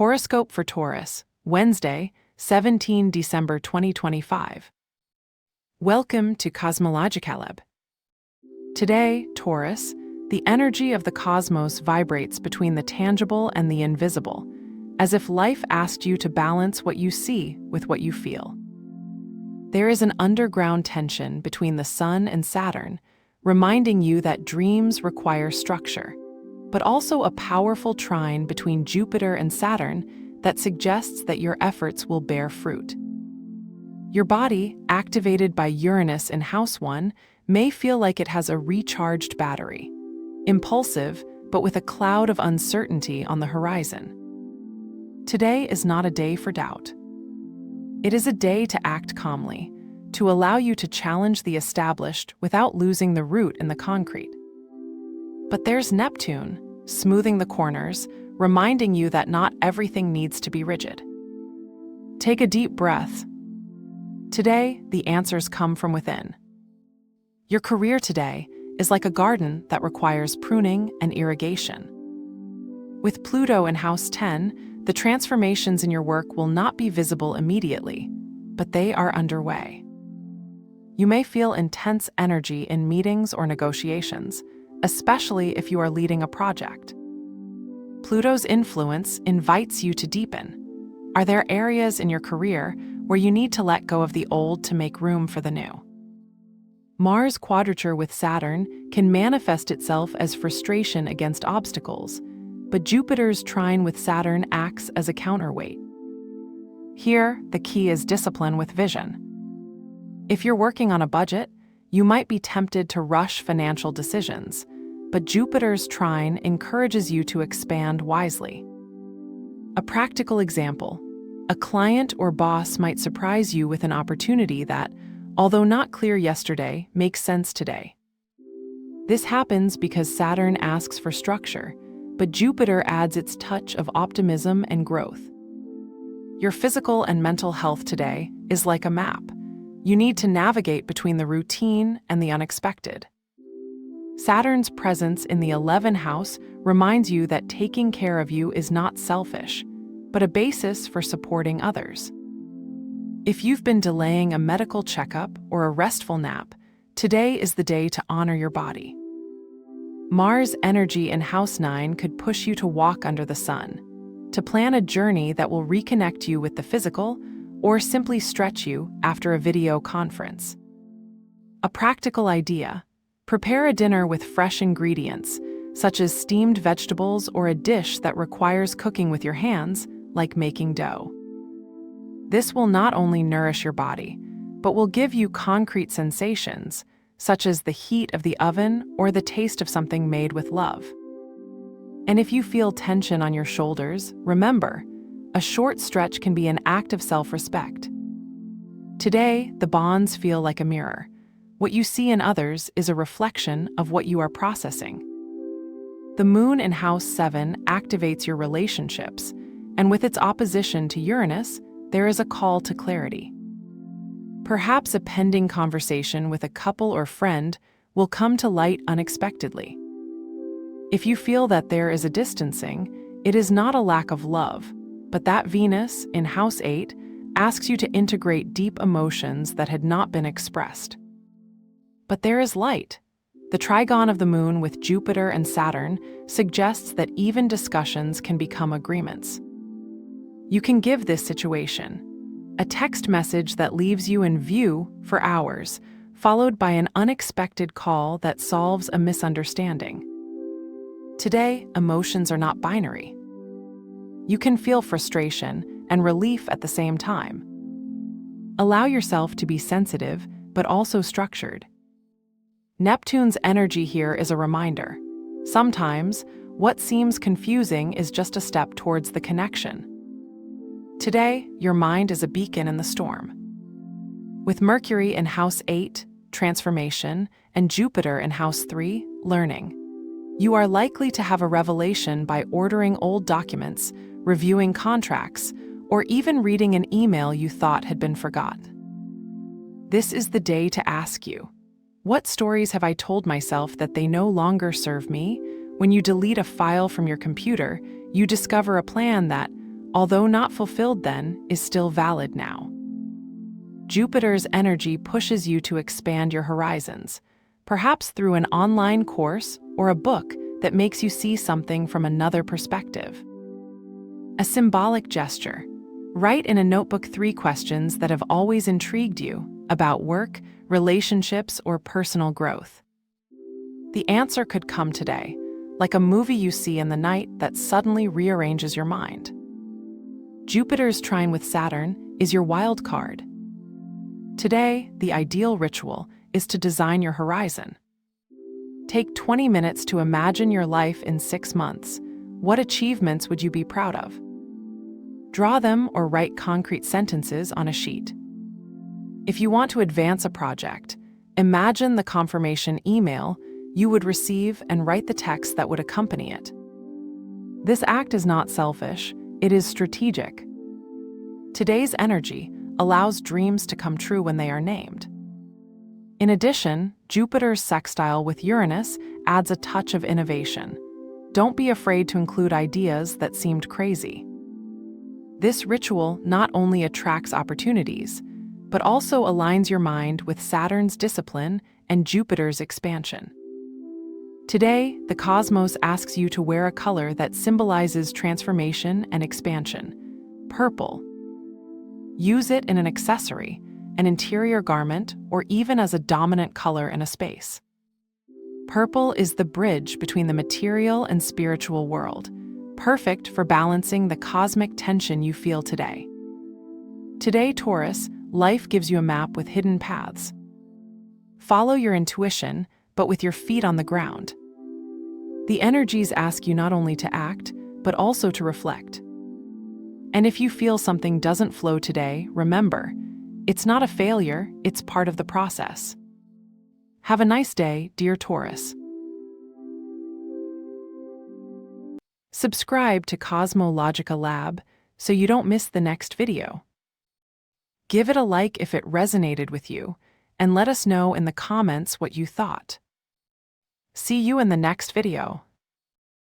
Horoscope for Taurus, Wednesday, 17 December 2025. Welcome to Cosmologicaleb. Today, Taurus, the energy of the cosmos vibrates between the tangible and the invisible, as if life asked you to balance what you see with what you feel. There is an underground tension between the Sun and Saturn, reminding you that dreams require structure, but also a powerful trine between Jupiter and Saturn that suggests that your efforts will bear fruit. Your body, activated by Uranus in House 1, may feel like it has a recharged battery, impulsive, but with a cloud of uncertainty on the horizon. Today is not a day for doubt. It is a day to act calmly, to allow you to challenge the established without losing the root in the concrete. But there's Neptune, smoothing the corners, reminding you that not everything needs to be rigid. Take a deep breath. Today, the answers come from within. Your career today is like a garden that requires pruning and irrigation. With Pluto in House 10, the transformations in your work will not be visible immediately, but they are underway. You may feel intense energy in meetings or negotiations, especially if you are leading a project. Pluto's influence invites you to deepen. Are there areas in your career where you need to let go of the old to make room for the new? Mars' quadrature with Saturn can manifest itself as frustration against obstacles, but Jupiter's trine with Saturn acts as a counterweight. Here, the key is discipline with vision. If you're working on a budget, you might be tempted to rush financial decisions, but Jupiter's trine encourages you to expand wisely. A practical example: a client or boss might surprise you with an opportunity that, although not clear yesterday, makes sense today. This happens because Saturn asks for structure, but Jupiter adds its touch of optimism and growth. Your physical and mental health today is like a map. You need to navigate between the routine and the unexpected. Saturn's presence in the 11th house reminds you that taking care of you is not selfish, but a basis for supporting others. If you've been delaying a medical checkup or a restful nap, today is the day to honor your body. Mars' energy in House 9 could push you to walk under the sun, to plan a journey that will reconnect you with the physical, or simply stretch you after a video conference. A practical idea: prepare a dinner with fresh ingredients, such as steamed vegetables or a dish that requires cooking with your hands, like making dough. This will not only nourish your body, but will give you concrete sensations, such as the heat of the oven or the taste of something made with love. And if you feel tension on your shoulders, remember, a short stretch can be an act of self-respect. Today, the bonds feel like a mirror. What you see in others is a reflection of what you are processing. The moon in House 7 activates your relationships, and with its opposition to Uranus, there is a call to clarity. Perhaps a pending conversation with a couple or friend will come to light unexpectedly. If you feel that there is a distancing, it is not a lack of love, but that Venus, in House 8, asks you to integrate deep emotions that had not been expressed. But there is light. The trigon of the moon with Jupiter and Saturn suggests that even discussions can become agreements. You can give this situation a text message that leaves you in view for hours, followed by an unexpected call that solves a misunderstanding. Today, emotions are not binary. You can feel frustration and relief at the same time. Allow yourself to be sensitive, but also structured. Neptune's energy here is a reminder. Sometimes, what seems confusing is just a step towards the connection. Today, your mind is a beacon in the storm. With Mercury in House 8, transformation, and Jupiter in House 3, learning, you are likely to have a revelation by ordering old documents, reviewing contracts, or even reading an email you thought had been forgotten. This is the day to ask you, what stories have I told myself that they no longer serve me? When you delete a file from your computer, you discover a plan that, although not fulfilled then, is still valid now. Jupiter's energy pushes you to expand your horizons, perhaps through an online course or a book that makes you see something from another perspective. A symbolic gesture. Write in a notebook 3 questions that have always intrigued you about work, relationships, or personal growth. The answer could come today, like a movie you see in the night that suddenly rearranges your mind. Jupiter's trine with Saturn is your wild card. Today, the ideal ritual is to design your horizon. Take 20 minutes to imagine your life in 6 months. What achievements would you be proud of? Draw them or write concrete sentences on a sheet. If you want to advance a project, imagine the confirmation email you would receive and write the text that would accompany it. This act is not selfish, it is strategic. Today's energy allows dreams to come true when they are named. In addition, Jupiter's sextile with Uranus adds a touch of innovation. Don't be afraid to include ideas that seemed crazy. This ritual not only attracts opportunities, but also aligns your mind with Saturn's discipline and Jupiter's expansion. Today, the cosmos asks you to wear a color that symbolizes transformation and expansion: purple. Use it in an accessory, an interior garment, or even as a dominant color in a space. Purple is the bridge between the material and spiritual world, perfect for balancing the cosmic tension you feel today. Today, Taurus, life gives you a map with hidden paths. Follow your intuition, but with your feet on the ground. The energies ask you not only to act, but also to reflect. And if you feel something doesn't flow today, remember, it's not a failure, it's part of the process. Have a nice day, dear Taurus. Subscribe to Cosmological Lab so you don't miss the next video. Give it a like if it resonated with you, and let us know in the comments what you thought. See you in the next video.